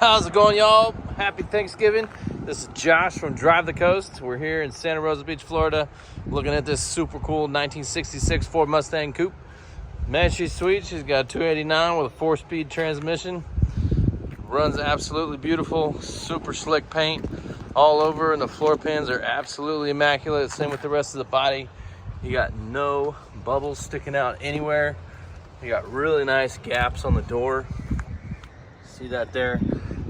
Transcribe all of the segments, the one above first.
How's it going, y'all? Happy Thanksgiving. This is Josh from Drive the Coast. We're here in Santa Rosa Beach, Florida, looking at this super cool 1966 Ford Mustang Coupe. Man, she's sweet. She's got a 289 with a 4-speed transmission. Runs absolutely beautiful. Super slick paint all over, and the floor pans are absolutely immaculate. Same with the rest of the body. You got no bubbles sticking out anywhere. You got really nice gaps on the door. See that there?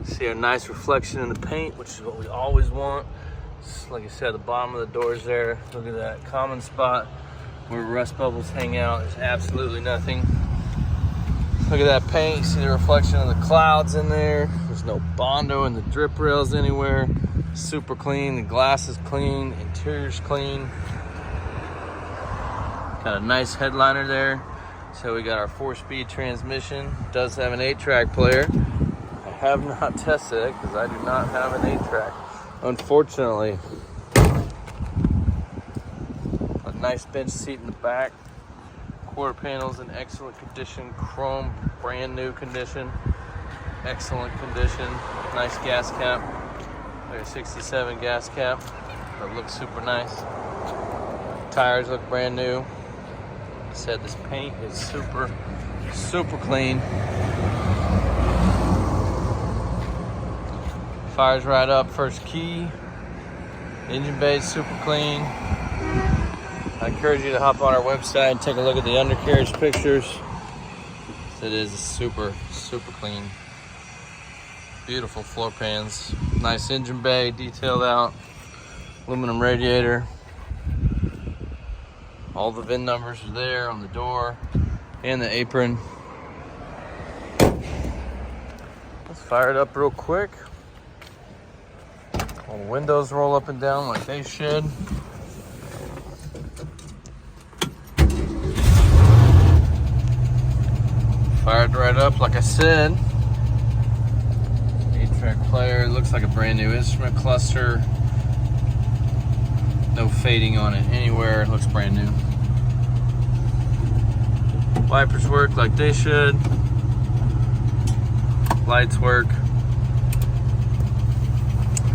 See a nice reflection in the paint, which is what we always want. Just like I said, the bottom of the door's there. Look at that common spot where rust bubbles hang out. There's absolutely nothing. Look at that paint. You see the reflection of the clouds in there. There's no Bondo in the drip rails anywhere. Super clean. The glass is clean. Interior's clean. Got a nice headliner there. So we got our 4-speed transmission. It does have an 8-track player. I have not tested it because I do not have an 8-track, unfortunately. A nice bench seat in the back. Quarter panels in excellent condition. Chrome, brand new condition. Excellent condition. Nice gas cap. Like a 67 gas cap. That looks super nice. Tires look brand new. Like I said, this paint is super clean. Fires right up, first key. Engine bay is super clean. I encourage you to hop on our website and take a look at the undercarriage pictures. It is super clean. Beautiful floor pans. Nice engine bay, detailed out. Aluminum radiator. All the VIN numbers are there on the door and the apron. Let's fire it up real quick. All the windows roll up and down like they should. Fired right up, like I said. 8-track player, looks like a brand new instrument cluster. No fading on it anywhere, it looks brand new. Wipers work like they should. Lights work.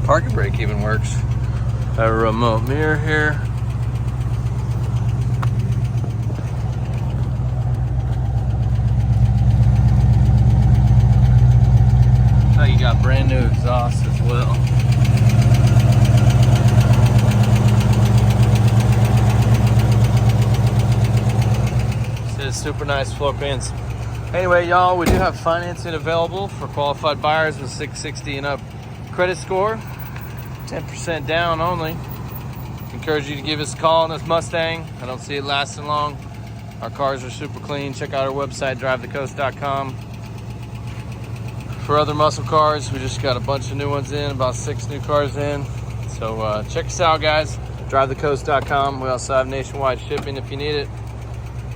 Parking brake even works. Have a remote mirror here. Oh, you got brand new exhaust as well. It's super nice floor pans. Anyway, y'all, we do have financing available for qualified buyers with 660 and up credit score. 10% down only. Encourage you to give us a call on this Mustang. I don't see it lasting long. Our cars are super clean. Check out our website, drivethecoast.com. For other muscle cars, we just got a bunch of new ones in, about 6 new cars in. So check us out, guys. drivethecoast.com. We also have nationwide shipping if you need it,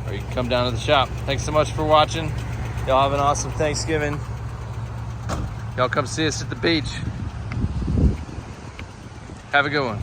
or you can come down to the shop. Thanks so much for watching. Y'all have an awesome Thanksgiving. Y'all come see us at the beach. Have a good one.